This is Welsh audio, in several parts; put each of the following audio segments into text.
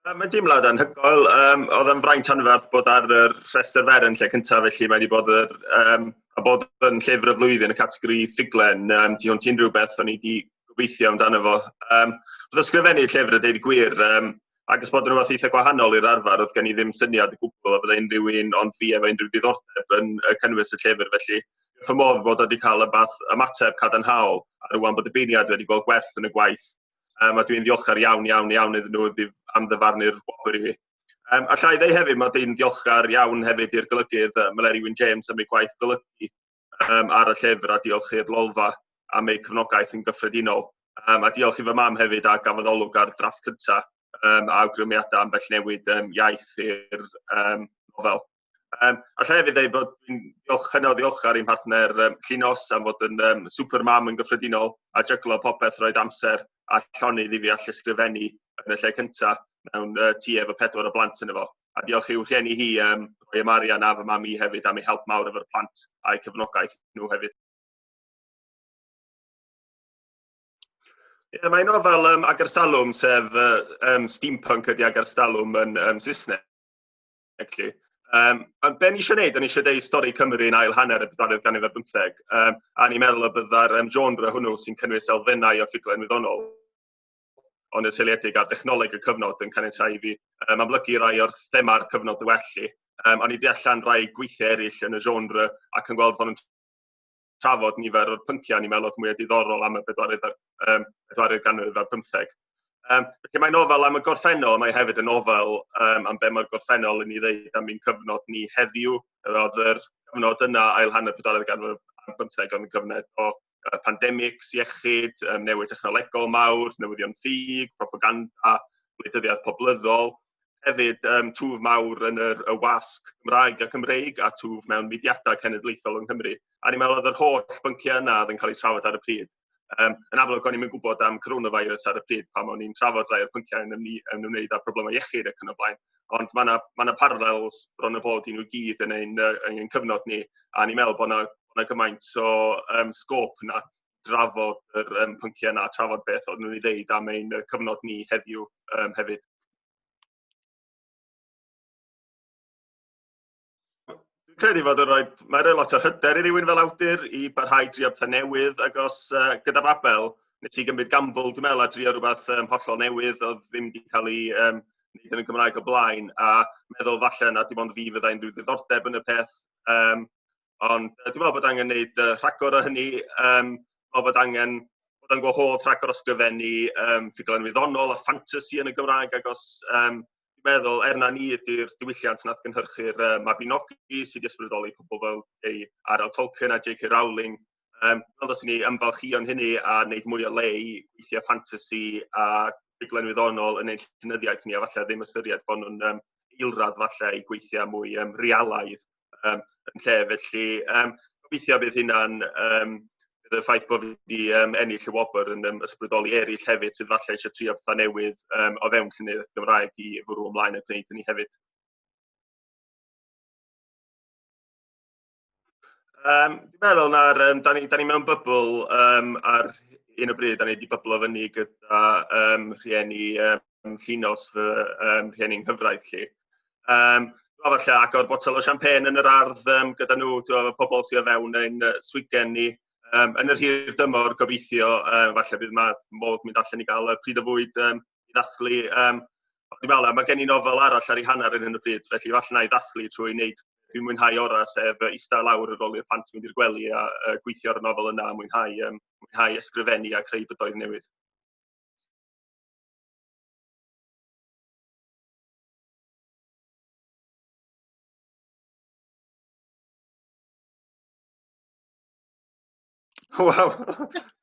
Mae'n dimlad anhygoel. Oedd yn fraint anferth bod ar y rhestr fer yn lle cyntaf, felly mae wedi bod a bod yn llyfr y flwyddyn y categori ffuglen. Ti hwn ti'n rhywbeth o'n i wedi gobeithio amdano fo. Roedd ysgrifennu llyfr y deud y gwir, ac os bod yn rhywbeth eitha gwahanol i'r arfer, oedd gen i ddim syniad y gwbl o fydde unrhyw un ond fi efo unrhyw ddiddordeb yn cynnwys y llyfr, felly fy modd bod wedi cael ymateb cadarnhaol, a rwan bod y beirniad wedi gweld gwerth yn y gwaith. A dwi'n ddiolchgar iawn iddyn nhw am ddyfarnu'r wobr i fi. A llai ddeu hefyd, mae dwi'n diolchgar iawn hefyd i'r golygydd Meleri Wyn James am ei gwaith golygu ar y llyfr, a diolch i'r Lolfa am ei cefnogaeth yn gyffredinol. A diolch i fy mam hefyd a gafodd olwg ar drafft cyntaf a awgrymiadau ambell newid iaith i'r nofel. A llai hefyd dweud bod dwi'n hynod ddiolchgar i'n partner Llunos am fod yn super mam yn gyffredinol a jyglo popeth roed amser a llonydd i fi all ysgrifennu yn y lle cyntaf mewn tŷ efo 4 o blant yn efo. A diolch i'w rhieni hi, Roy Marian a fy mam i hefyd am ei help mawr efo'r plant a'i cefnogaeth nhw hefyd. Mae'n nofel Agersalwm, sef steampunk ydi Agersalwm yn Saesneg. Ond be ni eisiau gwneud, o'n eisiau deud stori Cymru yn ail hanner y 14th ganrif ar 15, a ni'n meddwl y bydda'r genre hwnnw sy'n cynnwys elfennau o ffuglen wyddonol, ond y seiliedig ar dechnoleg y cyfnod yn caniatáu fi amlygu rai o'r thema'r cyfnod y welly. O'n i wedi allan rai gweithiau eraill yn y genre ac yn gweld fo'n trafod nifer o'r pynciau ni'n meddwl oedd mwy diddorol am y 14th ganrif ar 15. Felly mae'n nofel am y gorffennol, mae hefyd yn nofel am be mae'r gorffennol yn ei ddeud am ein cyfnod ni heddiw. Oedd yr cyfnod yna ail hanner 14th ganrif ar 15 yn cyfnod o pandemics iechyd, newid technolegol mawr, newyddion ffug, propaganda, gwleidyddiaeth poblyddol. Hefyd twf mawr yn y wasg Gymraeg a Cymreig a twf mewn mudiadau cenedlaethol yng Nghymru. A ni'n meddwl oedd yr holl bynciau yna yn cael eu trafod ar y pryd. Yn amlwg o'n i'n gwybod am coronavirus ar y pryd pan o'n i'n trafod rai o'r pynciau yn ymwneud â problemau iechyd ac yn y blaen. Ond mae yna parallels bron y bod i nhw gyd yn ein cyfnod ni. A ni'n meddwl bod yna gymaint o sgôp yna drafod yr pynciau yna, trafod beth oedd nhw'n ei ddeud am ein cyfnod ni heddiw hefyd. Dwi'n credu fod mae'n rhoi lot o hyder i rywun fel awdur i barhau trio pethau newydd, ac os gyda Babel, nes i gymryd gamble, dwi'n meddwl, a trio rhywbeth hollol newydd oedd ddim wedi cael ei wneud yn y Gymraeg o blaen, a meddwl falle na dim ond fi fyddai'n rhyw ddiddordeb yn y peth. Ond dwi'n meddwl bod angen gwneud rhagor o hynny, bod angen gwahodd rhagor o sgrifennu ffuglen wyddonol a ffantasi yn y Gymraeg, ac os meddwl, na ni ydy'r diwylliant nath gynhyrchu'r Mabinogi sydd wedi ysbrydoli pobl fel R.L. Tolkien a J.K. Rowling. Fel ddysyn ni ymfalchio'n hynny a wneud mwy o le i weithiau ffantasi a ffuglen wyddonol yn ein llenyddiaeth ni, a falle ddim ystyried bod nhw'n eilradd falle i gweithio mwy realaidd yn lle. Felly, gobeithio bydd hynna'n y ffaith bod fi wedi ennill y wobr yn ysbrydoli eraill hefyd sydd falle eisiau trio pethau newydd o fewn llenyddiaeth Gymraeg i fwrw ymlaen a gwneud hynny hefyd. Dwi'n meddwl da ni mewn bybl ar un o bryd, da ni wedi byblo fyny gyda rhieni Llunos, fy rhieni'n nghyfraith lli. Falle agor botel o champagne yn yr ardd gyda nhw, pobl sydd o fewn ein swigen ni. Yn yr hir dymor, gobeithio, falle bydd modd mynd allan i gael pryd o fwyd i ddathlu. Dwi'n meddwl, mae gen i nofel arall ar ei hanner yn hyn o bryd, felly falle na i ddathlu trwy wneud dwi'n mwynhau ora, sef eistedd lawr ar ôl i'r plant mynd i'r gwely a gweithio ar y nofel yna, mwynhau ysgrifennu a creu bydoedd newydd. Waw,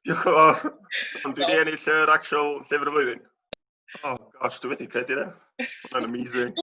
diolch yn fawr. Ond dwi wedi ennill yr actual llyfr y flwyddyn. Oh gosh, dwi wedi credu na. Hwnna'n amazing.